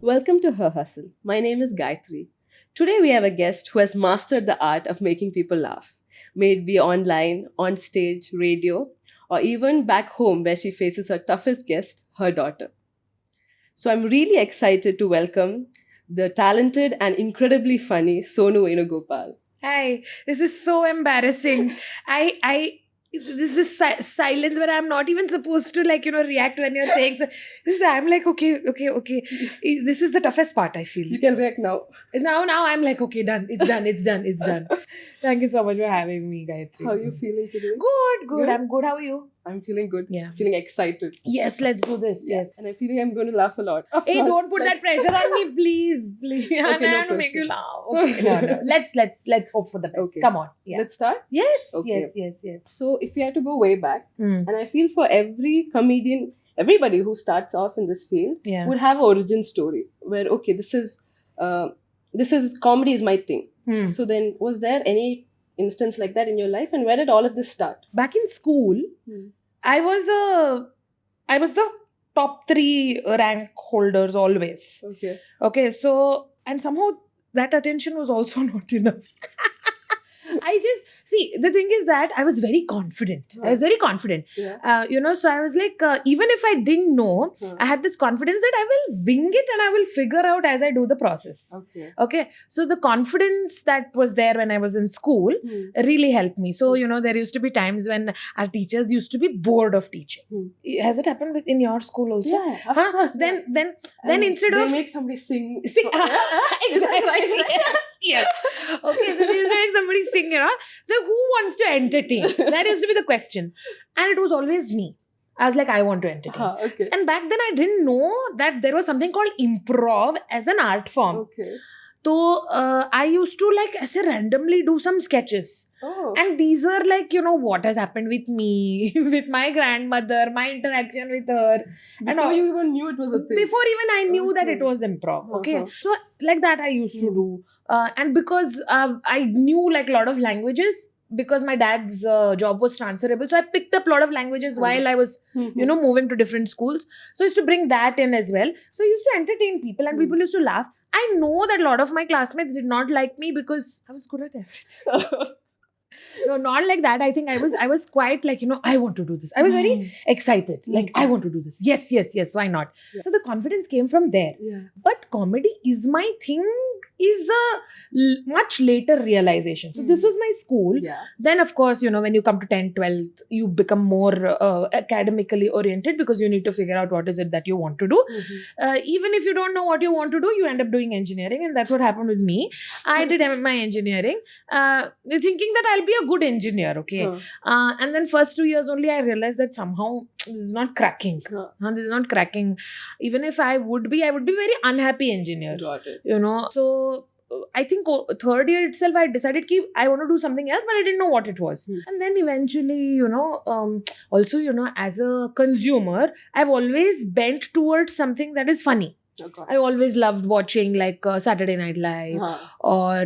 Welcome to Her Hustle. My name is Gayatri. Today we have a guest who has mastered the art of making people laugh, may it be online, on stage, radio, or even back home where she faces her toughest guest, her daughter. So I'm really excited to welcome the talented and incredibly funny Sonu Venugopal. Hi, this is so embarrassing. This is silence where I'm not even supposed to react when you're saying so. I'm like, okay. This is the toughest part, I feel. You can react now. Now I'm like, okay, done. It's done. Thank you so much for having me, Gayatri. How are you feeling today? Good. I'm good. How are you? I'm feeling good. Yeah. Feeling excited. Yes, let's do this. Yes. And I'm feeling I'm going to laugh a lot. Of Hey, course, don't put that pressure on me, please. Okay, I no have to make pressure. you laugh. Okay, no. Let's hope for the best. Okay. Come on. Yeah. Let's start. Yes. Okay. Yes. So if you had to go way back, Mm. and I feel for every comedian, everybody who starts off in this field Yeah. would have an origin story where, okay, this is comedy is my thing. Hmm. So then, was there any instance like that in your life, and where did all of this start? Back in school, I was the top 3 rank holders always. Okay. Okay, so and somehow that attention was also not enough. The thing is that I was very confident. I was very confident. Yeah. So I was like, even if I didn't know, I had this confidence that I will wing it and I will figure out as I do the process. Okay. Okay, so the confidence that was there when I was in school really helped me. So, there used to be times when our teachers used to be bored of teaching. Has it happened in your school also? Yeah, of Huh? course. Then And instead they of make somebody sing. sing, Is that exactly. right? Yes. Okay, so they used to make somebody sing, So who wants to entertain? That used to be the question. And it was always me. I was like, I want to entertain. Okay. And back then I didn't know that there was something called improv as an art form. Okay. So I used to randomly do some sketches. Oh. And these were what has happened with me, with my grandmother, my interaction with her. Before you even knew it was a thing. Before even I knew that Okay. it was improv. Okay. Uh-huh. So like that I used to do. And because I knew a lot of languages, because my dad's job was transferable. So I picked up a lot of languages while I was, moving to different schools. So I used to bring that in as well. So I used to entertain people and people used to laugh. I know that a lot of my classmates did not like me because I was good at everything. No, not like that. I think I was quite I want to do this. I was very excited. I want to do this. Yes, why not? Yeah. So the confidence came from there. Yeah. But comedy is my thing is a much later realization. So this was my school. Yeah. Then of course, when you come to 10th, 12th, you become more academically oriented because you need to figure out what is it that you want to do. Even if you don't know what you want to do, you end up doing engineering, and that's what happened with me. I did my engineering thinking that I'll be a good engineer, okay? And then first 2 years only I realized that somehow this is not cracking. This is not cracking. Even if I would be very unhappy engineer. Got it. So I think third year itself I decided I want to do something else, but I didn't know what it was. And then eventually, also, as a consumer, I've always bent towards something that is funny. Okay. I always loved watching Saturday Night Live or,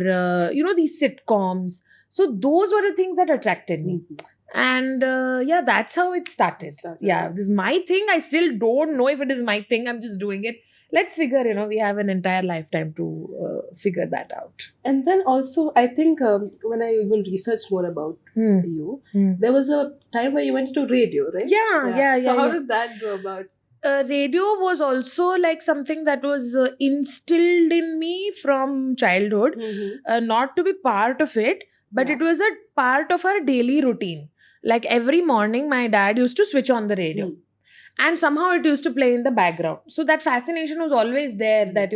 these sitcoms. So those were the things that attracted me. And that's how it started. Yeah, this is my thing. I still don't know if it is my thing. I'm just doing it. Let's figure, we have an entire lifetime to figure that out. And then also, I think when I even researched more about you, there was a time where you went into radio, right? Yeah. So how did that go about? Radio was also something that was instilled in me from childhood. Not to be part of it, but it was a part of our daily routine. Every morning, my dad used to switch on the radio. And somehow it used to play in the background. So that fascination was always there that,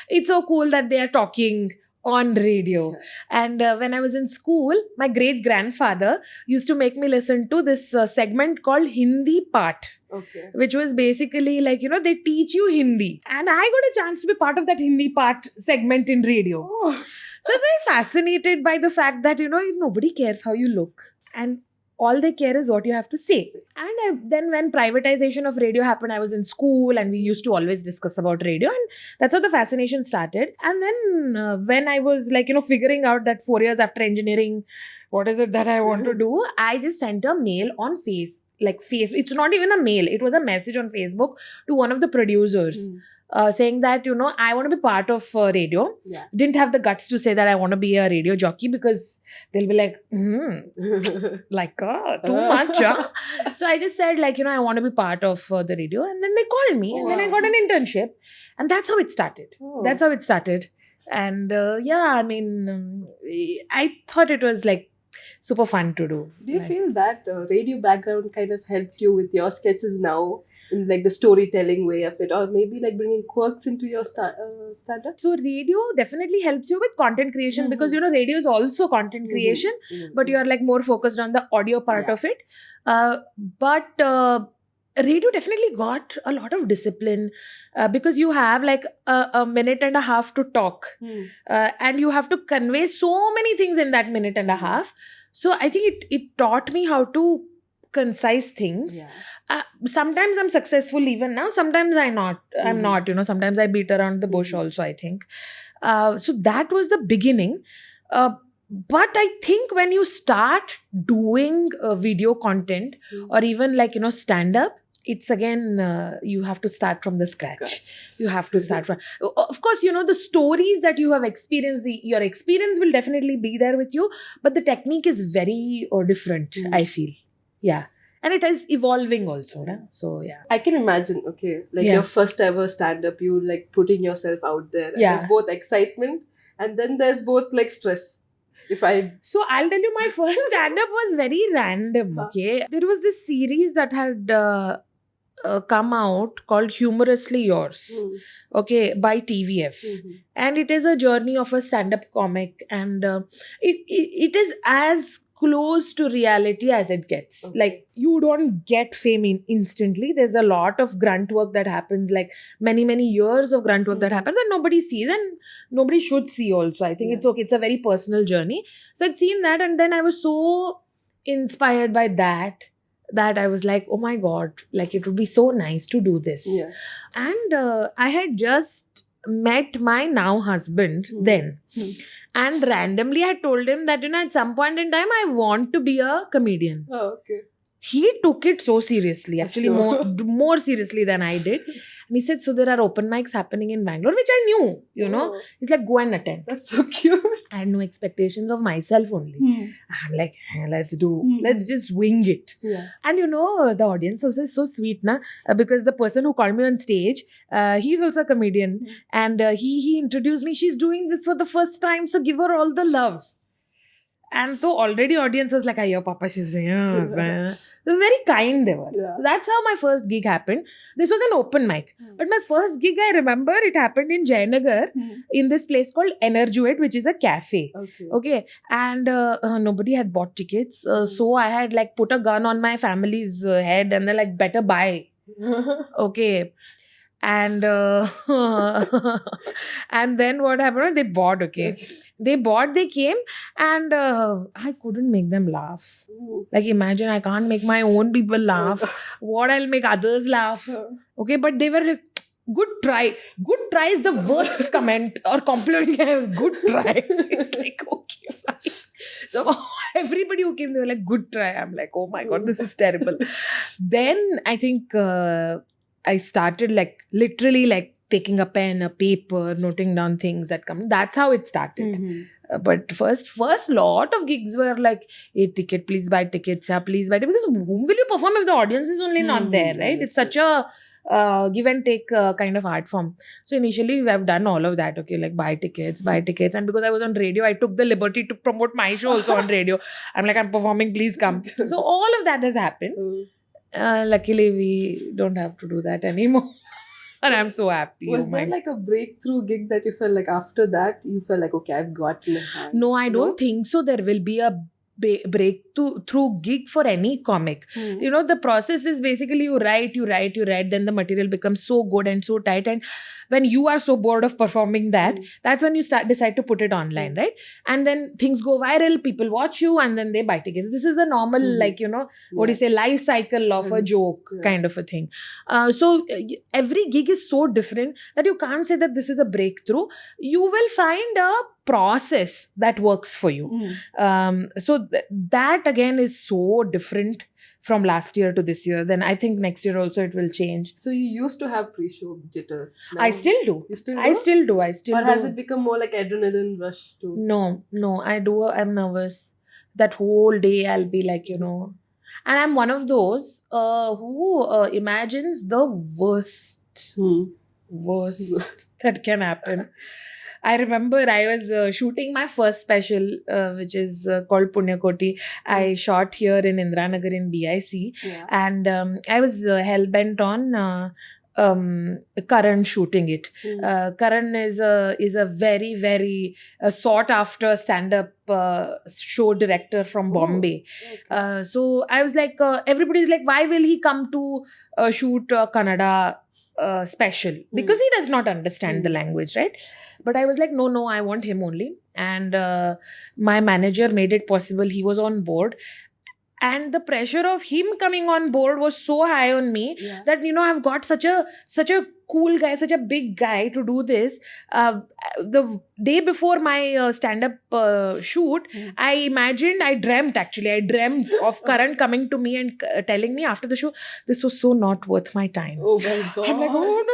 it's so cool that they are talking on radio. Sure. And when I was in school, my great-grandfather used to make me listen to this segment called Hindi Path. Okay. Which was basically they teach you Hindi. And I got a chance to be part of that Hindi Path segment in radio. Oh. So I was very fascinated by the fact that, nobody cares how you look. And all they care is what you have to say. And then when privatization of radio happened, I was in school and we used to always discuss about radio, and that's how the fascination started. And then when I was like, figuring out that 4 years after engineering, what is it that I want to do, I just sent a mail on face. It's not even a mail, it was a message on Facebook to one of the producers. Saying that, I want to be part of radio. Yeah. Didn't have the guts to say that I want to be a radio jockey, because they'll be like, too much. Huh? So I just said, I want to be part of the radio. And then they called me, and then I got an internship. And that's how it started. Oh. That's how it started. And I thought it was like super fun to do. Do you feel that radio background kind of helped you with your sketches now, in like the storytelling way of it, or maybe like bringing quirks into your stand-up? So radio definitely helps you with content creation, because radio is also content creation, but you are like more focused on the audio part of it. But radio definitely got a lot of discipline, because you have like a minute and a half to talk, and you have to convey so many things in that minute and a half. So I think it taught me how to concise things. Sometimes I'm successful even now, sometimes I'm not, sometimes I beat around the bush also, I think. So that was the beginning. But I think when you start doing video content, or even stand up, it's again, you have to start from the scratch. You have to start from, of course, the stories that you have experienced, your experience will definitely be there with you, but the technique is very different, I feel. Yeah. And it is evolving also. Right? So, yeah. I can imagine, your first ever stand-up, you like putting yourself out there. And there's both excitement, and then there's both like stress. So I'll tell you, my first stand-up was very random, okay? There was this series that had come out called Humorously Yours, okay, by TVF. And it is a journey of a stand-up comic, and it is as close to reality as it gets. Like, you don't get fame instantly. There's a lot of grunt work that happens, like many years of grunt work that happens, and nobody sees, and nobody should see also. I think it's okay. It's a very personal journey. So I'd seen that, and then I was so inspired by that I was like, oh my God, like it would be so nice to do this. And I had just met my now husband then. And randomly I told him that, at some point in time, I want to be a comedian. He took it so seriously, actually more seriously than I did. And he said, so there are open mics happening in Bangalore, which I knew, He's like, go and attend. That's so cute. I had no expectations of myself only. I'm like, let's just wing it. And the audience also is so sweet, because the person who called me on stage, he's also a comedian. And he introduced me, she's doing this for the first time, so give her all the love. And so already audience was like, your papa, she's doing it. They were very kind, they were. So that's how my first gig happened. This was an open mic. But my first gig, I remember, it happened in Jayanagar, in this place called Energuate, which is a cafe. Okay. And nobody had bought tickets. So I had like put a gun on my family's head, and they're like, better buy. Okay. And and then what happened? They bought, they came, and I couldn't make them laugh. Like, imagine, I can't make my own people laugh. What I'll make others laugh. Okay, but they were like, good try. Good try is the worst comment or compliment. Good try. It's like, okay, fine. So everybody who came, they were like, good try. I'm like, oh my God, this is terrible. Then I think I started literally taking a pen, a paper, noting down things that come. That's how it started. But first lot of gigs were like, hey, ticket, please buy tickets. Yeah, please buy tickets. Because whom will you perform if the audience is only not there, right? It's such a give and take kind of art form. So initially I've done all of that, like buy tickets. And because I was on radio, I took the liberty to promote my show also on radio. I'm like, I'm performing, please come. So all of that has happened. Luckily, we don't have to do that anymore. And I'm so happy. Was there like a breakthrough gig that you felt like after that, you felt like, okay, I've gotten a hand? No, I don't think so. There will be a breakthrough through gig for any comic. You know, the process is basically you write, then the material becomes so good and so tight, and when you are so bored of performing that, that's when you decide to put it online, right? And then things go viral, people watch you, and then they buy tickets. This is a normal, like, you know, what do you say, life cycle of a joke kind of a thing. So every gig is so different that you can't say that this is a breakthrough. You will find a process that works for you. So that again is so different from last year to this year. Then I think next year also it will change. So you used to have pre-show jitters. Now I still do. You still do? I still do. Or has it become more like adrenaline rush too? No, I do. I'm nervous. That whole day I'll be like, you know, and I'm one of those who imagines the worst that can happen. I remember I was shooting my first special, which is called Punyakoti. I shot here in Indranagar in BIC, and I was hell-bent on Karan shooting it. Karan is a very, very sought after stand-up show director from Bombay. So I was like, everybody's like, why will he come to shoot Kannada special? Because he does not understand the language, right? But I was like, no, I want him only. And my manager made it possible. He was on board. And the pressure of him coming on board was so high on me that, you know, I've got such a cool guy, such a big guy to do this. The day before my stand-up shoot, I dreamt of Karan coming to me and telling me after the show, this was so not worth my time. Oh my God. I'm like, oh, no,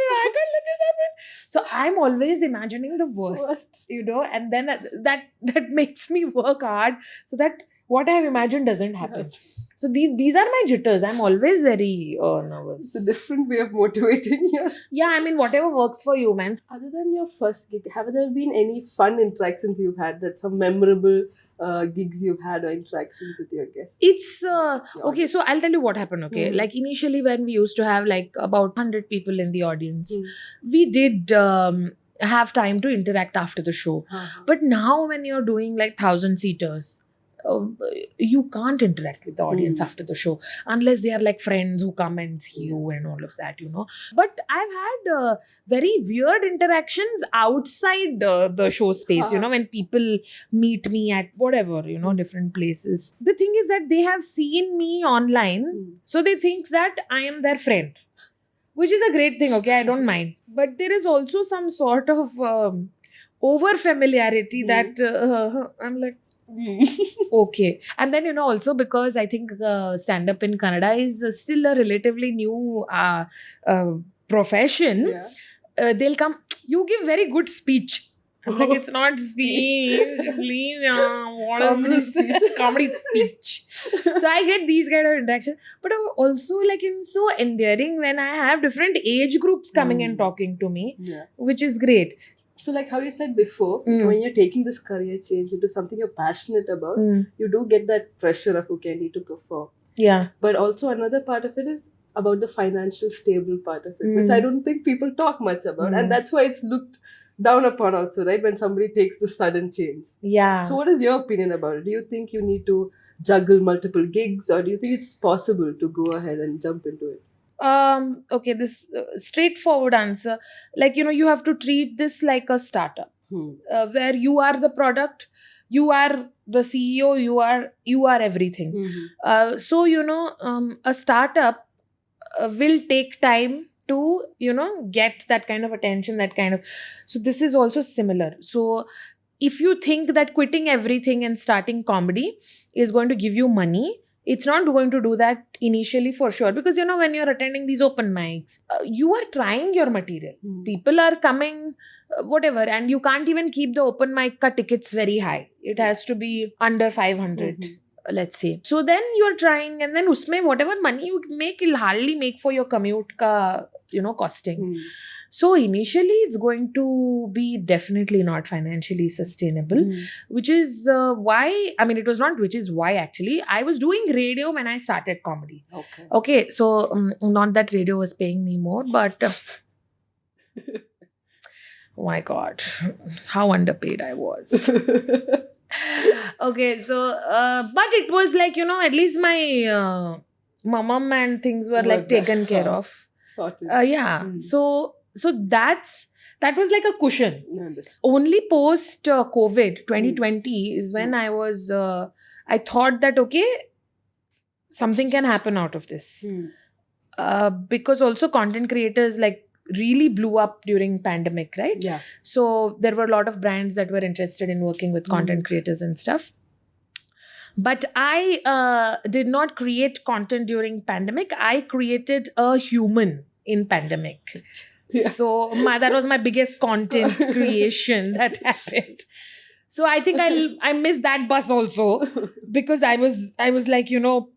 I can't let this happen. So I'm always imagining the worst, you know, and then that makes me work hard so that what I have imagined doesn't happen. So these are my jitters. I'm always very nervous. It's a different way of motivating yourself. Yeah, I mean, whatever works for you, man. Other than your first gig, have there been any fun interactions you've had, that some memorable gigs you've had or interactions with your guests? It's okay, so I'll tell you what happened, okay? Like initially when we used to have like about 100 people in the audience, we did have time to interact after the show. But now when you're doing like 1,000-seaters, you can't interact with the audience after the show unless they are like friends who come and see you and all of that, you know. But I've had very weird interactions outside the show space, you know, when people meet me at whatever, you know, different places. The thing is that they have seen me online, so they think that I am their friend, which is a great thing, okay? I don't mind. But there is also some sort of over familiarity that I'm like, okay. And then, you know, also because I think stand-up in Kannada is still a relatively new profession, they'll come, you give very good speech. I'm like, it's not speech, please. Comedy speech. Comedy speech. So I get these kind of interactions. But also, like, it's so endearing when I have different age groups coming and talking to me, which is great. So like how you said before, when you're taking this career change into something you're passionate about, you do get that pressure of, okay, I need to perform. Yeah. But also another part of it is about the financial stable part of it, which I don't think people talk much about. And that's why it's looked down upon also, right? When somebody takes this sudden change. Yeah. So what is your opinion about it? Do you think you need to juggle multiple gigs, or do you think it's possible to go ahead and jump into it? Okay, this straightforward answer, like, you know, you have to treat this like a startup where you are the product, you are the CEO, you are everything. So, you know, a startup will take time to, you know, get that kind of attention, that kind of. So this is also similar. So if you think that quitting everything and starting comedy is going to give you money, it's not going to do that initially for sure. Because, you know, when you're attending these open mics, you are trying your material. People are coming, whatever, and you can't even keep the open mic tickets very high. It has to be under 500, let's say. So then you're trying, and then usme whatever money you make, you'll hardly make for your commute ka, you know, costing. So initially it's going to be definitely not financially sustainable, which is why, I mean, it was not which is why actually, I was doing radio when I started comedy. Okay, so not that radio was paying me more, but oh my God, how underpaid I was. Okay, so but it was like, at least my mom and things were like taken care of. Sorted. Yeah. Mm. So that was like a cushion. No, understood. Only post COVID 2020 is when I was I thought that okay, something can happen out of this. Because also content creators like really blew up during pandemic, right? Yeah. So there were a lot of brands that were interested in working with content creators and stuff. But I did not create content during pandemic. I created a human in pandemic. Yeah. So that was my biggest content creation that happened. So I think I missed that bus also, because I was like,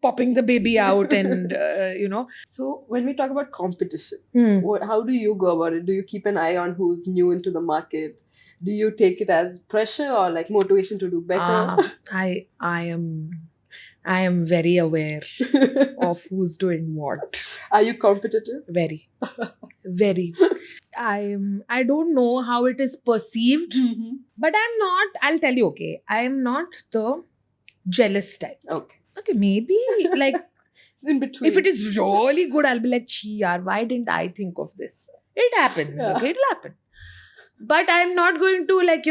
popping the baby out and So when we talk about competition, how do you go about it? Do you keep an eye on who's new into the market? Do you take it as pressure or like motivation to do better? I am very aware of who's doing what. Are you competitive? Very, very. I don't know how it is perceived, but I'm not. I'll tell you. Okay, I am not the jealous type. Okay, maybe like It's in between. if it is really good, I'll be like, "Chi yaar, why didn't I think of this?" It happened. Yeah. Okay, it'll happen. But I'm not going to like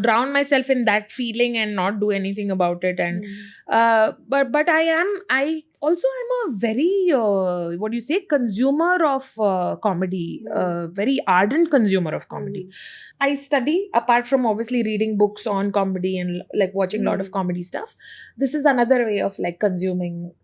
drown myself in that feeling and not do anything about it. And but I also am a very what do you say, consumer of comedy, very ardent consumer of comedy. I study, apart from obviously reading books on comedy and like watching a lot of comedy stuff. This is another way of like consuming,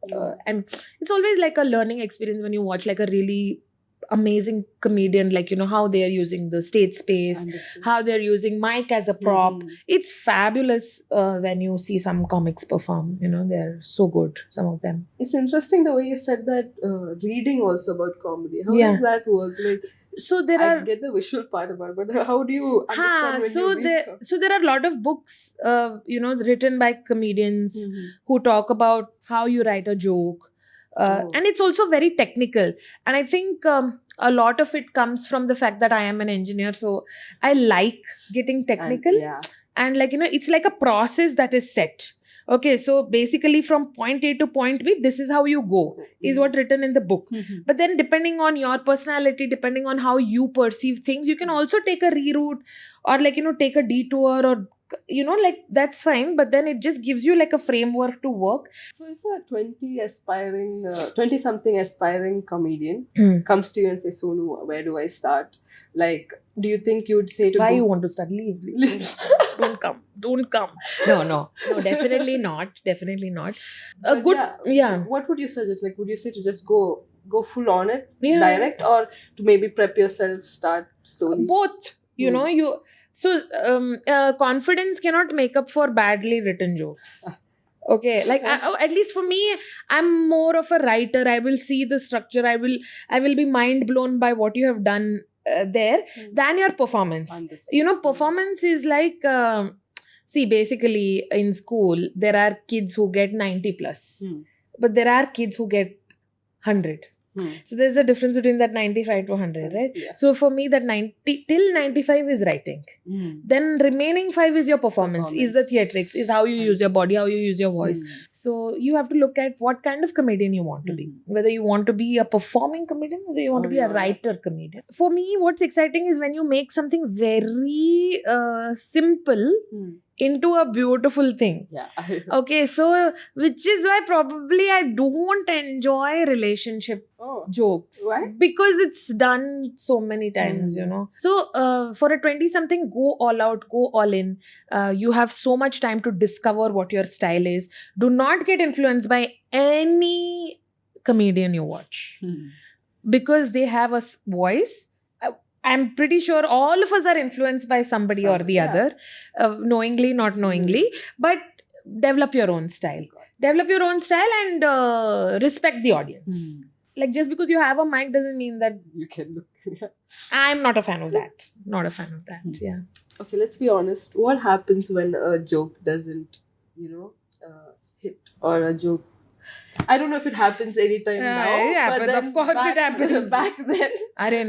and it's always like a learning experience when you watch like a really amazing comedian, like how they are using the stage space, how they're using mic as a prop. It's fabulous when you see some comics perform. They're so good, some of them. It's interesting the way you said that reading also about comedy. How Yeah. does that work? Like, So there I are get the visual part about it, but how do you understand when you read? so there are a lot of books written by comedians who talk about how you write a joke. And it's also very technical. And I think a lot of it comes from the fact that I am an engineer. So I like getting technical. And like, it's like a process that is set. Okay, so basically from point A to point B, this is how you go, is what written in the book. But then depending on your personality, depending on how you perceive things, you can also take a reroute or like, take a detour or, like that's fine. But then it just gives you like a framework to work. So if a 20-something aspiring comedian comes to you and says, Sonu, where do I start? Like, do you think you'd say to Why go- you want to start? Leave. Don't come. No, definitely not. But Good. Yeah. What would you suggest? Like, would you say to just go full on it, Yeah. direct, or to maybe prep yourself, start slowly? Both. So confidence cannot make up for badly written jokes. Okay, like at least for me, I'm more of a writer. I will see the structure. I will be mind blown by what you have done there than your performance. Performance is like see, basically in school there are kids who get 90 plus, but there are kids who get 100. So there's a difference between that 95 to 100, right? Yeah. So for me, that 90 till 95 is writing. Then remaining 5 is your performance, is the theatrics, is how you use your body, how you use your voice. So you have to look at what kind of comedian you want to be. Whether you want to be a performing comedian, whether you want to be a writer comedian. For me, what's exciting is when you make something very simple into a beautiful thing. Yeah. Okay, so which is why probably I don't enjoy relationship jokes. Why? Because it's done so many times, So for a 20-something, go all out, go all in. You have so much time to discover what your style is. Do not get influenced by any comedian you watch. Because they have a voice. I'm pretty sure all of us are influenced by somebody or the other, knowingly, not knowingly. But develop your own style. Develop your own style and respect the audience. Like, just because you have a mic doesn't mean that you can look. I'm not a fan of that. Not a fan of that. Yeah. Okay, let's be honest. What happens when a joke doesn't, hit, or a joke? I don't know if it happens anytime now. Yeah, but of course it happens. Back then.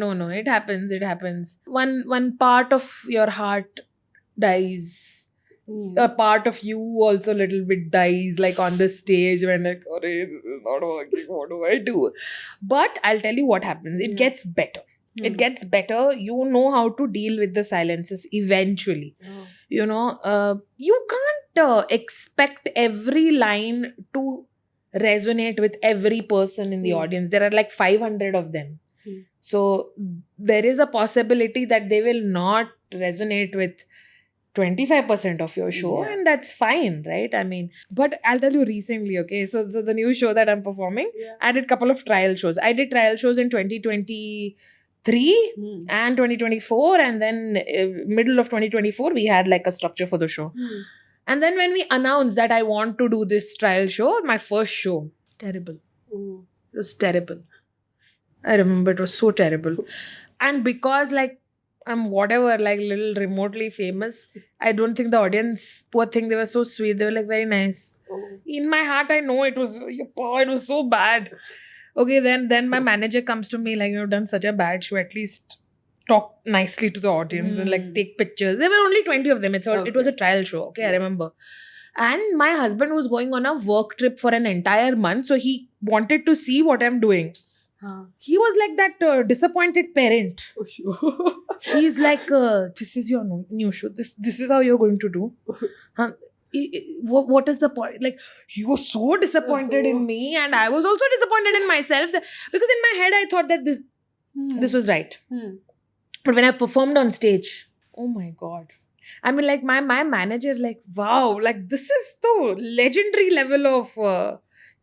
No, it happens. One part of your heart dies. a part of you also a little bit dies, like on the stage when like, oh, this is not working, what do I do? But I'll tell you what happens. It Yeah. gets better. It gets better. You know how to deal with the silences eventually. You know, you can't expect every line to resonate with every person in the audience. There are like 500 of them. So there is a possibility that they will not resonate with 25% of your show, Yeah. and that's fine, right? I mean, but I'll tell you recently, okay, so the new show that I'm performing, I did a couple of trial shows. I did trial shows in 2023 and 2024, and then middle of 2024 we had like a structure for the show. And then when we announced that I want to do this trial show, my first show, terrible. It was terrible. I remember it was so terrible. And because like I'm whatever, like little remotely famous, I don't think the audience, poor thing, they were so sweet. They were like very nice. In my heart, I know it was so bad. Okay, then my manager comes to me like, you've done such a bad show. At least talk nicely to the audience and like take pictures. There were only 20 of them. It was a trial show. Okay, I remember. And my husband was going on a work trip for an entire month, so he wanted to see what I'm doing. He was like that disappointed parent. He's like, this is your new show. This is how you're going to do. What is the point? Like, he was so disappointed in me, and I was also disappointed in myself, because in my head I thought that this was right. But when I performed on stage, oh my God. I mean, like my manager, like, wow, like this is the legendary level of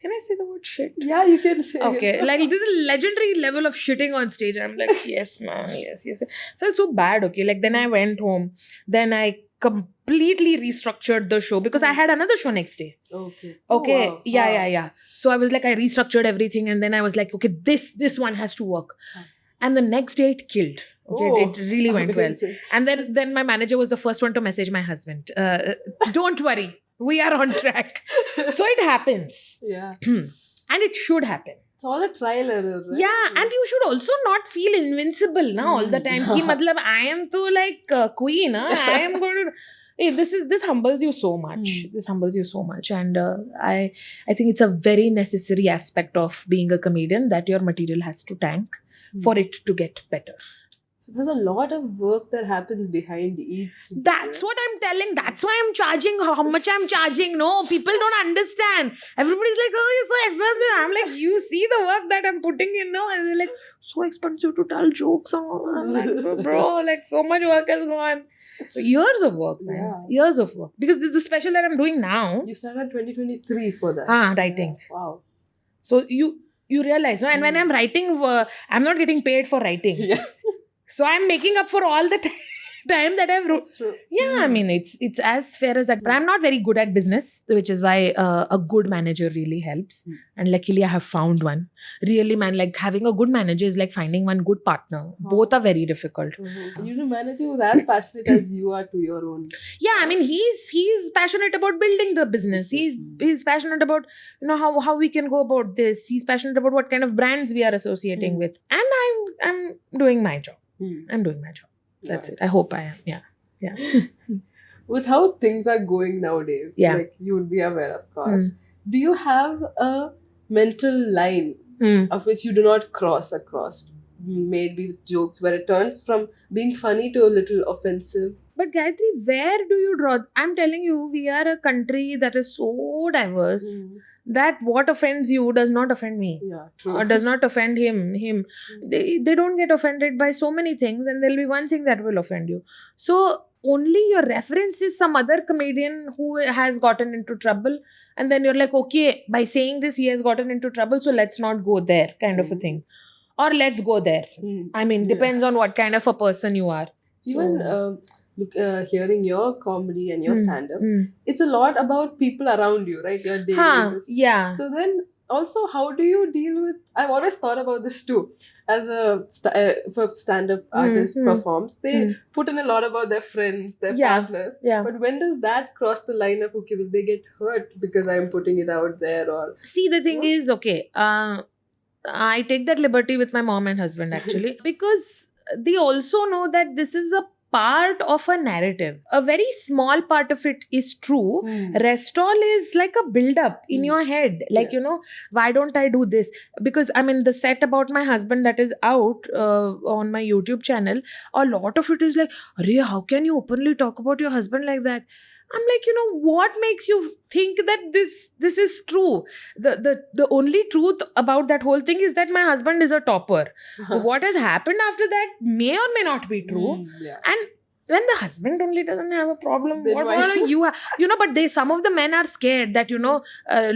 can I say the word shit? Yeah, you can say Okay, it. like this is legendary level of shitting on stage. I'm like, yes, ma'am, yes. Felt so bad. Okay, like then I went home. Then I completely restructured the show because I had another show next day. Okay. Okay, Oh, wow. yeah. So I was like, I restructured everything, and then I was like, okay, this one has to work. And the next day it killed. Okay, it really went well. Amazing. And then my manager was the first one to message my husband. Don't worry, we are on track. So it happens. Yeah. And it should happen. It's all a trial error, right? Yeah, and you should also not feel invincible now all the time. Ki matlab, I am to like queen. Huh? I am going to. Hey, this humbles you so much. This humbles you so much, and I think it's a very necessary aspect of being a comedian that your material has to tank for it to get better. So there's a lot of work that happens behind each. That's what I'm telling. That's why I'm charging how much I'm charging. No, people don't understand. Everybody's like, oh, you're so expensive. I'm like, you see the work that I'm putting in now? And they're like, so expensive to tell jokes. I'm like, bro, like so much work has gone. Years of work, man. Yeah. Years of work. Because this is the special that I'm doing now. You started 2023 for that. Writing. Yeah. Wow. So you realize, no? And when I'm writing, I'm not getting paid for writing. Yeah. So I'm making up for all the time that I've wrote. That's true. Yeah, I mean, it's as fair as that. But I'm not very good at business, which is why a good manager really helps. And luckily, I have found one. Really, man, like having a good manager is like finding one good partner. Both are very difficult. You need a manager who's as passionate as you are to your own. Yeah, I mean, he's passionate about building the business. He's passionate about, you know, how we can go about this. He's passionate about what kind of brands we are associating with. And I'm doing my job. I'm doing my job. That's it. I hope I am. Yeah. With how things are going nowadays, Yeah. like you would be aware, of course. Do you have a mental line of which you do not cross across? Maybe with jokes where it turns from being funny to a little offensive. But Gayatri, where do you draw? I'm telling you, we are a country that is so diverse that what offends you does not offend me. Yeah, true. Or does not offend him. They don't get offended by so many things, and there'll be one thing that will offend you. So only your reference is some other comedian who has gotten into trouble, and then you're like, okay, by saying this he has gotten into trouble, so let's not go there, kind of a thing. Or let's go there. I mean, depends on what kind of a person you are. Even hearing your comedy and your stand-up, it's a lot about people around you, right? You're dealing with this. Yeah. So then, also, how do you deal with? I've always thought about this too. As if a stand-up artist performs, they put in a lot about their friends, their partners. Yeah. But when does that cross the line of, okay, will they get hurt because I'm putting it out there? Or See, the thing is, okay, I take that liberty with my mom and husband actually because they also know that this is a part of a narrative. A very small part of it is true. Rest all is like a build up in your head. Like, Yeah. you know, why don't I do this? Because I mean, the set about my husband that is out on my YouTube channel, a lot of it is like, Arey, how can you openly talk about your husband like that? I'm like, you know, what makes you think that this is true? The only truth about that whole thing is that my husband is a topper. What has happened after that may or may not be true. Yeah. And when the husband only doesn't have a problem, Then what why- are you? You know, but some of the men are scared that, you know,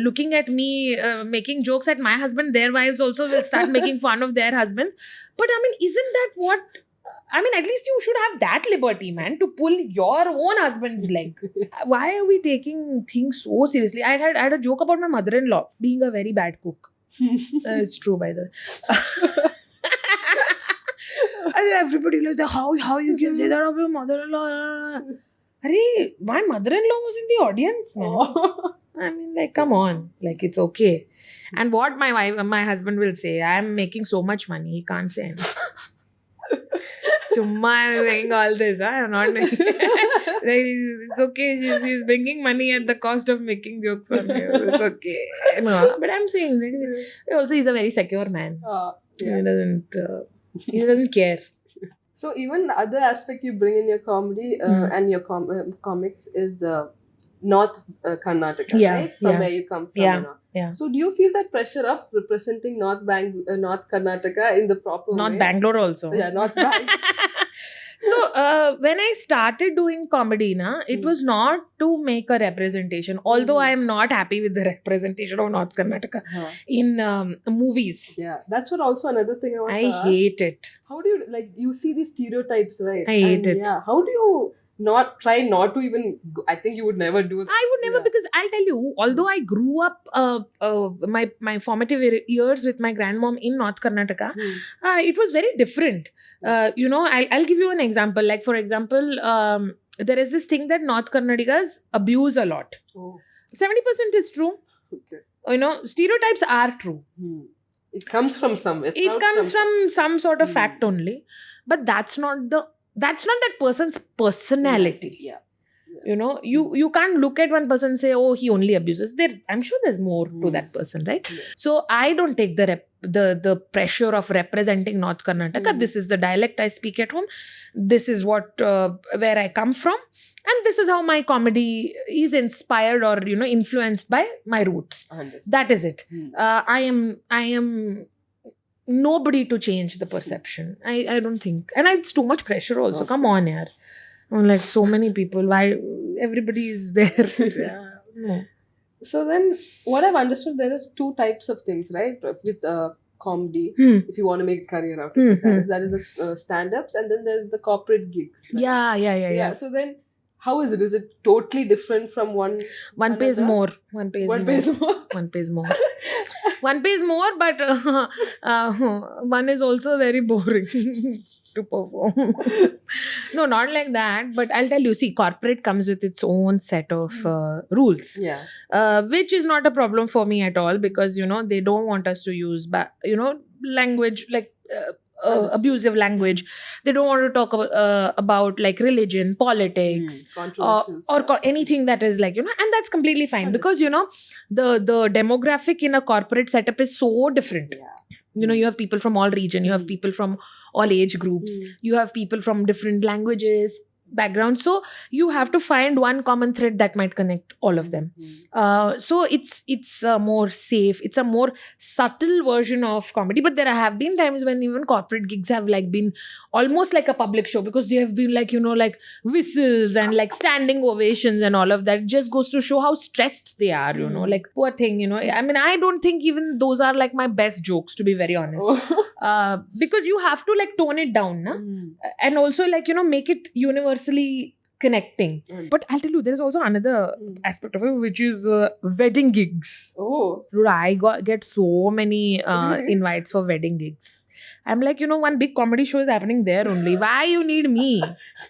looking at me making jokes at my husband, their wives also will start making fun of their husbands. But I mean, isn't that what? I mean, at least you should have that liberty, man, to pull your own husband's leg. Why are we taking things so seriously? I had a joke about my mother-in-law being a very bad cook. It's true, by the way. And everybody was like, how you can say that of your mother-in-law? Arey, my mother-in-law was in the audience, man. I mean, like, come on. Like, it's okay. And what my husband will say, I'm making so much money, he can't say anything. Chumma, I'm saying all this. I'm not making like, it's okay. She's bringing money at the cost of making jokes on you. It's okay. No, but I'm saying like, also he's a very secure man. Yeah. He doesn't care. So even the other aspect you bring in your comedy and your comics is North Karnataka, Yeah, right? From yeah. where you come from. Yeah, and all. yeah. So do you feel that pressure of representing North Karnataka in the proper Not way? Bangalore also. Yeah, North Bank. So when I started doing comedy, it was not to make a representation. Although I am not happy with the representation of North Karnataka in movies. Yeah, that's what also another thing I want I to ask. hate it. How do you, like, you see these stereotypes, right? I hate it. Yeah, how do you try not to even go? I think you would never do that. I would never, Yeah. because I'll tell you, although I grew up my formative years with my grandmom in North Karnataka, it was very different. You know, I'll give you an example. Like, for example, there is this thing that North Karnataka's abuse a lot. Oh, 70% is true. okay. You know, stereotypes are true. It comes from somewhere. It comes from some sort of Hmm. fact only. But that's not that person's personality. Yeah. You know, you can't look at one person and say, oh, he only abuses. I'm sure there's more to Hmm. that person, right? Yeah. So I don't take the pressure of representing North Karnataka. Hmm. This is the dialect I speak at home. This is what where I come from, and this is how my comedy is inspired or, you know, influenced by my roots. Understood. That is it. Hmm. I am nobody to change the perception. I don't think, and it's too much pressure also. Come on, yaar. I'm like, so many people. Why everybody is there? Yeah, no. So then, what I've understood, there is two types of things, right? With comedy, Hmm. if you want to make a career out of it, that is the stand-ups, and then there's the corporate gigs. Right? Yeah. So then, how is it? Is it totally different from one? One pays Another? more. One pays One more. pays more. One pays more. One pays more, but one is also very boring to perform. No, not like that. But I'll tell you, see, corporate comes with its own set of rules, Yeah. which is not a problem for me at all, because, you know, they don't want us to use, language like abusive language. They don't want to talk about like religion, politics, Controversial or stuff. anything that is like, you know, and that's completely fine, because, you know, the demographic in a corporate setup is so different. Yeah. You know, you have people from all region, you have people from all age groups, you have people from different languages, backgrounds, so you have to find one common thread that might connect all of them. So it's more safe, it's a more subtle version of comedy. But there have been times when even corporate gigs have like been almost like a public show, because they have been like, you know, like whistles and like standing ovations and all of that. It just goes to show how stressed they are, you know, like, poor thing, you know. I mean, I don't think even those are like my best jokes, to be very honest. Because you have to like tone it down, na? And also like, you know, make it universally connecting. But I'll tell you, there's also another aspect of it, which is wedding gigs. Oh. Dude, I get so many Really? invites for wedding gigs. I'm like, you know, one big comedy show is happening there only. Why you need me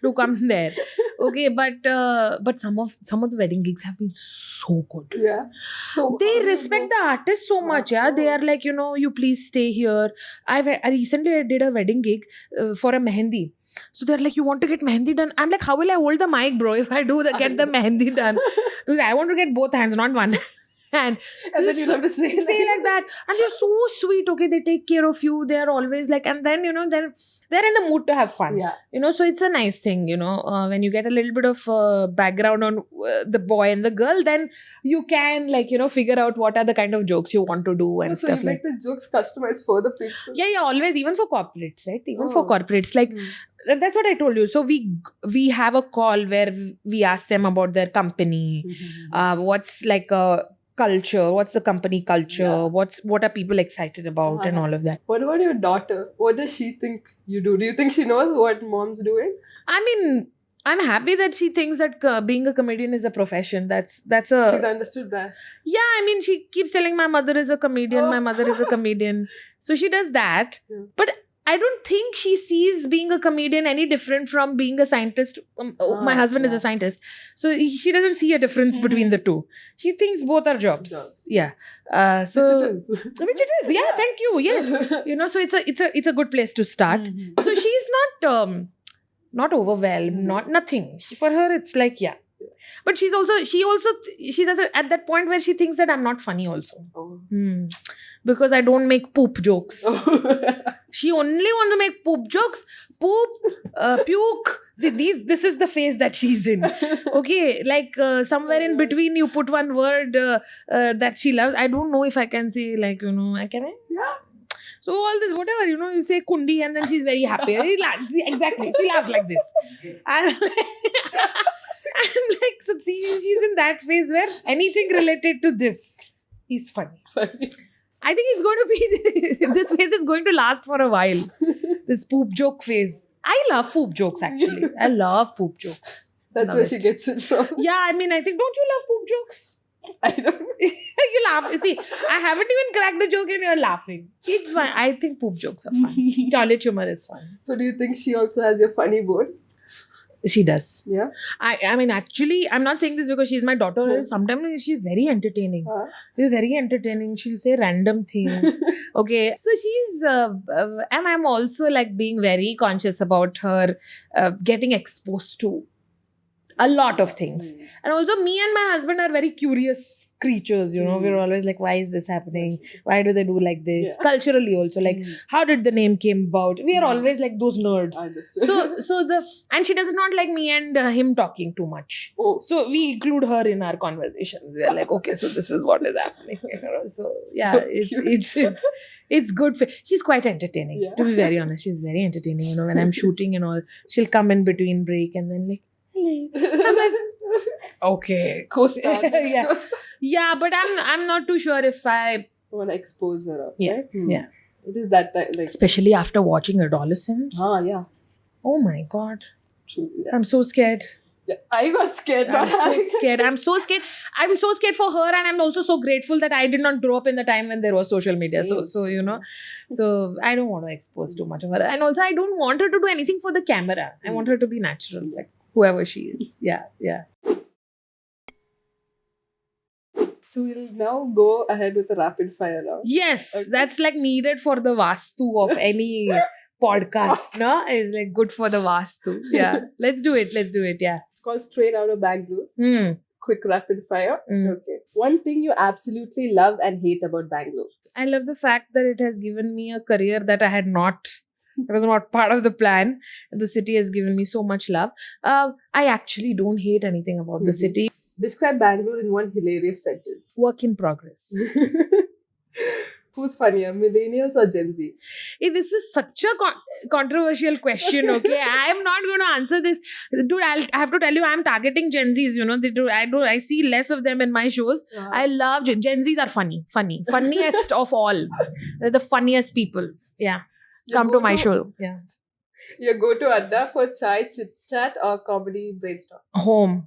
to come there? Okay, but some of the wedding gigs have been so good. Yeah. So They how do you respect go- the artist so much, yeah. They are like, you know, you please stay here. I recently did a wedding gig for a mehendi. So they're like, you want to get mehendi done? I'm like, how will I hold the mic, bro, if I do get the mehendi done? Because I want to get both hands, not one hand. And then you'll have to say like that. And they're so sweet. Okay, they take care of you. They're always like, and then, then they're in the mood to have fun. Yeah. So it's a nice thing, when you get a little bit of background on the boy and the girl, then you can figure out what are the kind of jokes you want to do and So stuff you like make the jokes customized for the people. yeah, always, even for corporates, right? Even for Oh. corporates, like that's what I told you. So we have a call where we ask them about their company, what's like a culture, what's the company culture, Yeah. what are people excited about, and all of that. What about your daughter? What does she think you do? Do you think she knows what mom's doing? I mean, I'm happy that she thinks that being a comedian is a profession. That's She's a understood that. yeah. I mean, she keeps telling my mother is a comedian. Oh. My mother is a comedian. So she does that. Yeah. But I don't think she sees being a comedian any different from being a scientist. My husband is yeah. a scientist, so she doesn't see a difference between the two. She thinks both are jobs. Yeah. So Which which it is. Yeah. Thank you. Yes. So it's a good place to start. Mhm. So she's not overwhelmed, not nothing. For her, it's like yeah. But she's at that point where she thinks that I'm not funny also. Oh. Because I don't make poop jokes. Oh. She only wants to make poop jokes. Poop, puke. This is the phase that she's in. Okay, like somewhere in between you put one word that she loves. I don't know if I can say can I? Yeah. So all this, whatever, you say kundi and then she's very happy. She laughs. Exactly. She laughs like this. I'm like, so she's in that phase where anything related to this is funny. Funny. I think it's going to be, this phase is going to last for a while. This poop joke phase. I love poop jokes actually. I love poop jokes. That's Love where it. she gets it from. Yeah, I mean, I think, don't you love poop jokes? I don't. You laugh. See, I haven't even cracked a joke and you're laughing. It's fun. I think poop jokes are fun. Toilet humor is fun. So do you think she also has your funny bone? She does. Yeah. I mean, actually, I'm not saying this because she's my daughter. Hmm. Sometimes she's very entertaining. Huh? She's very entertaining. She'll say random things. Okay. So she's, and I'm also like being very conscious about her getting exposed to a lot of things. And also, me and my husband are very curious creatures, We're always like, why is this happening? Why do they do like this? Yeah. Culturally also, like, how did the name came about? We are always like those nerds. I understood. And she does not like me and him talking too much. Oh. So we include her in our conversations. We are like, okay, so this is what is happening. So yeah, So it's good. She's quite entertaining. Yeah. To be very honest, she's very entertaining. When I'm shooting and all, she'll come in between break and then like, hello. I'm like, okay. Co-star. Yeah. Yeah, but I'm not too sure if I want to expose her up. Yeah. Right? Yeah. It is that time, like. especially after watching Adolescence. Yeah. Oh my god. True. Yeah. I'm so scared. Yeah. I got scared. I'm so scared. I'm so scared. I'm so scared for her, and I'm also so grateful that I did not grow up in the time when there was social media. Same. So I don't want to expose too much of her, and also I don't want her to do anything for the camera. I want her to be natural, like whoever she is. Yeah. So we'll now go ahead with the rapid fire round. Yes, Okay. that's like needed for the vastu of any podcast. No, it's like good for the vastu. Yeah, let's do it. Yeah. It's called Straight Out of Bangalore. Hmm. Quick rapid fire. Mm. Okay. One thing you absolutely love and hate about Bangalore. I love the fact that it has given me a career that I had not. It was not part of the plan. The city has given me so much love. I actually don't hate anything about the Mhm. city. Describe Bangalore in one hilarious sentence. Work in progress. Who's funnier, millennials or Gen Z? Hey, this is such a controversial question, okay? I'm not going to answer this. Dude, I have to tell you, I'm targeting Gen Zs, I see less of them in my shows. I love Gen Zs are funniest of all. They're the funniest people. Yeah. Come to my show. Yeah. You go to Adda for chai, chit chat, or comedy brainstorm. Home.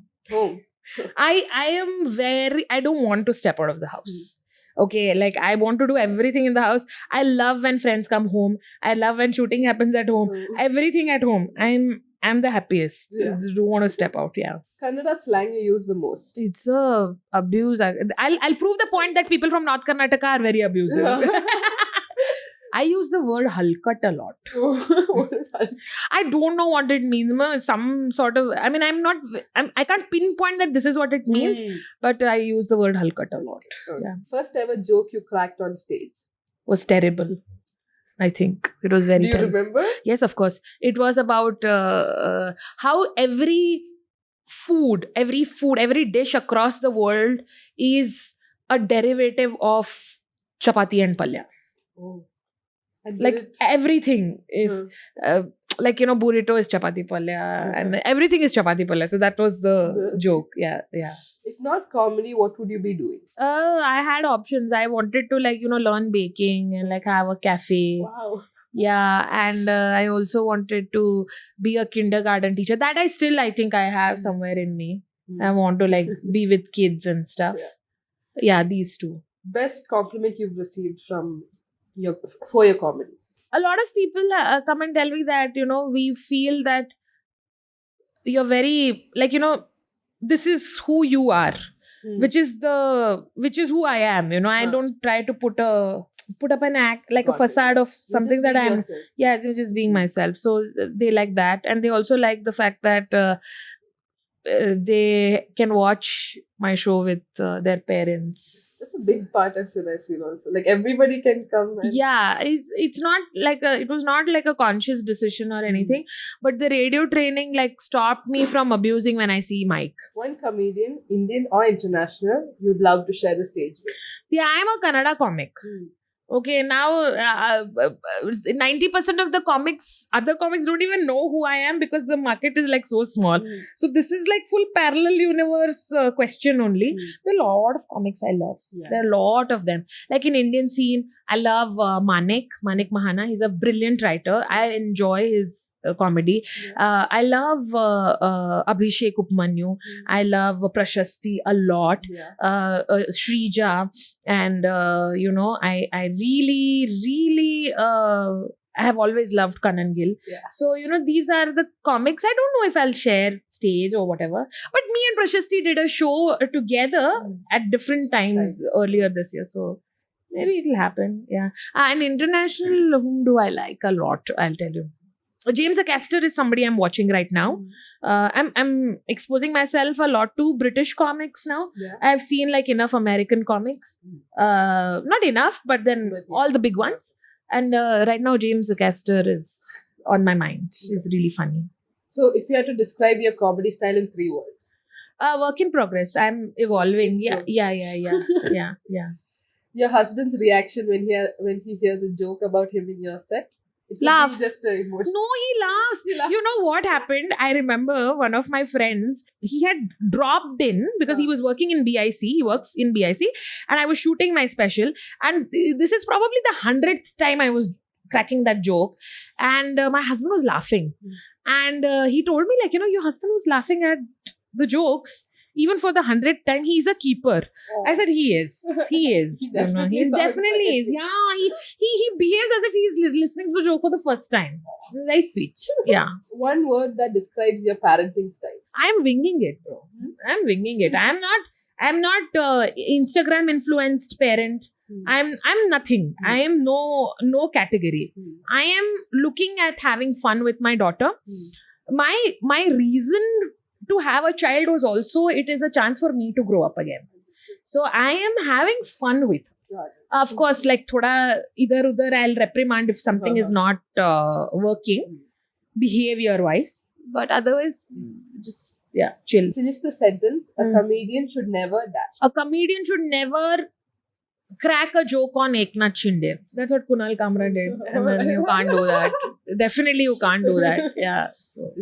I don't want to step out of the house. Okay, like I want to do everything in the house. I love when friends come home. I love when shooting happens at home. Everything at home. I'm the happiest. Yeah. Don't want to step out. Yeah. Kannada slang you use the most. It's a abuse. I'll prove the point that people from North Karnataka are very abusive. I use the word halkat a lot. What is that? I don't know what it means. Some sort of, I mean, I can't pinpoint that this is what it means, but I use the word halkat a lot. Yeah. First ever joke you cracked on stage. Was terrible. I think it was very Do you terrible. remember? Yes, of course. It was about how every dish across the world is a derivative of chapati and palya. Oh. And did Like it- everything is like, you know, burrito is chapati palya and everything is chapati palya. So that was the joke. Yeah. If not comedy, what would you be doing? I had options. I wanted to, like, you know, learn baking and like have a cafe. Wow. Yeah, and I also wanted to be a kindergarten teacher. That I think I have somewhere in me. I want to like be with kids and stuff. Yeah, these two. Best compliment you've received for your comedy? A lot of people come and tell me that, you know, we feel that you're very, like, you know, this is who you are, which is who I am. You know, I don't try to put up an act, like a facade of something that I'm yourself. Yeah, it's just being myself. So they like that, and they also like the fact that they can watch my show with their parents. That's a big part of it, I feel also. Like everybody can come and Yeah, it's not like it was not like a conscious decision or anything, but the radio training like stopped me from abusing when I see Mike. one comedian, Indian or international, you'd love to share the stage with. See, I'm a Kannada comic. Okay, now 90% of the other comics don't even know who I am because the market is like so small. So this is like full parallel universe question only. There are a lot of comics I love. There are a lot of them. Like in Indian scene, I love Manik Mahana. He's a brilliant writer. I enjoy his comedy. I love Abhishek Upmanyu. I love Prashasti a lot. Shrija. And you know, I really I have always loved Kanan Gill. So, you know, these are the comics. I don't know if I'll share stage or whatever, but me and Prashasti did a show together at different times earlier this year, so maybe it'll happen. And international, whom do I like a lot? I'll tell you. James Acaster is somebody I'm watching right now. I'm exposing myself a lot to British comics now. I've seen like enough American comics. Not enough, but then all the big ones. And right now James Acaster is on my mind. He's really funny. So if you had to describe your comedy style in 3 words. Work in progress. I'm evolving. Yeah. Your husband's reaction when he hears a joke about him in your set? It would Laughs. be just an emotion. No, he laughs. He laughs. You know what happened? I remember one of my friends, he had dropped in because he was working in BIC. He works in BIC. And I was shooting my special. And this is probably the 100th time I was cracking that joke. And my husband was laughing. And he told me, like, you know, your husband was laughing at the jokes. Even for the 100th time, he's a keeper. I said, he is. He is. He definitely He sounds definitely like is. Yeah, he behaves as if he's listening to the joke for the first time. Very sweet. Yeah. One word that describes your parenting style. I'm winging it, bro. I'm winging it. I'm not Instagram influenced parent. I'm nothing. I am no category. I am looking at having fun with my daughter. My reason to have a child was also, it is a chance for me to grow up again. So I am having fun with her. Of course, like thoda idhar udhar I'll reprimand if something is not working behavior wise, but otherwise just chill. Finish the sentence. A comedian should never dash. A comedian should never crack a joke on Eknath Shinde. That's what Kunal Kamra did. And then you can't do that. Definitely you can't do that. Yeah. So.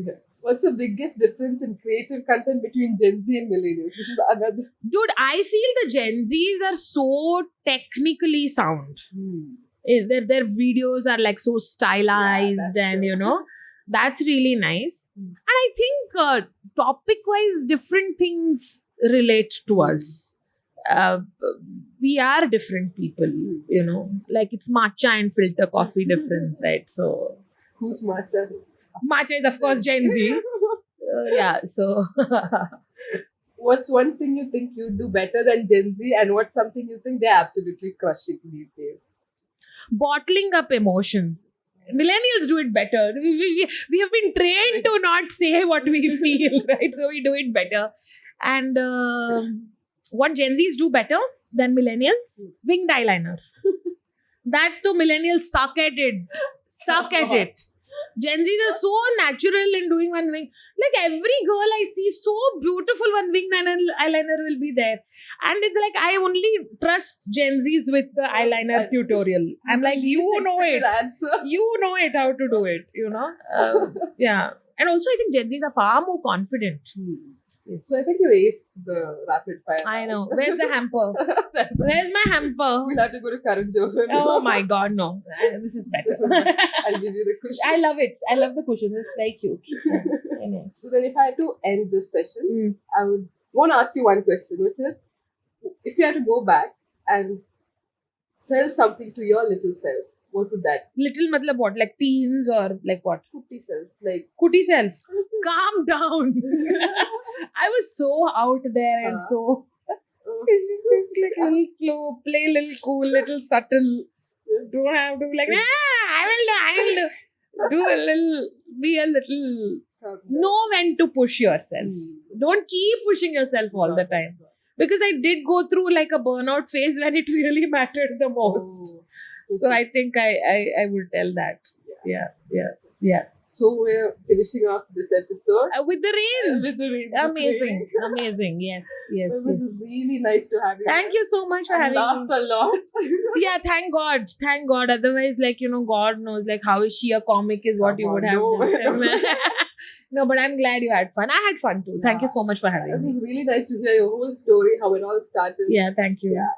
What's the biggest difference in creative content between Gen Z and millennials? This is another. Dude, I feel the Gen Zs are so technically sound. Their videos are like so stylized and, you know, that's really nice. And I think topic-wise, different things relate to us. We are different people, you know. Like it's matcha and filter coffee difference, right? So Who's matcha? Matcha is, of course, Gen Z. So. What's one thing you think you do better than Gen Z, and what's something you think they're absolutely crushing these days? bottling up emotions. Millennials do it better. We have been trained to not say what we feel, right? So we do it better. And what Gen Zs do better than millennials? Winged eyeliner. That too, millennials suck at it. Suck at it. Gen Zs are so natural in doing one wing. Like every girl I see, so beautiful, one wing eyeliner will be there. And it's like, I only trust Gen Zs with the eyeliner tutorial. I'm like, you know it. You know it, how to do it, you know? Yeah. And also, I think Gen Zs are far more confident. So I think you aced the rapid fire. I know. Where's the hamper? Where's my hamper? We'll have to go to Karan Johar. Oh my god, no. This is better. I'll give you the cushion. I love it. I love the cushion. It's very cute. Very nice. So then if I had to end this session, I would want to ask you one question, which is, if you had to go back and tell something to your little self, what would that Little matlab what? Like teens or like what? be? Self? Like, Kuti self. Calm down. I was so out there and so like little slow, play little cool, little subtle. Don't have to be like, I will do a little, be a little. Know when to push yourself. Don't keep pushing yourself all the time. Because I did go through like a burnout phase when it really mattered the most. So I think I would tell that. Yeah. So we're finishing off this episode. With the rains. With the rains, it's Amazing. raining. Amazing. Yes. It was really nice to have you. Thank you so much for I having laughed me. a lot. Yeah, thank God. Thank God. Otherwise, like, God knows, like, how is she a comic is what you would have done. No, but I'm glad you had fun. I had fun too. Thank you so much for having It me. was really nice to hear your whole story, how it all started. Yeah, thank you. Yeah.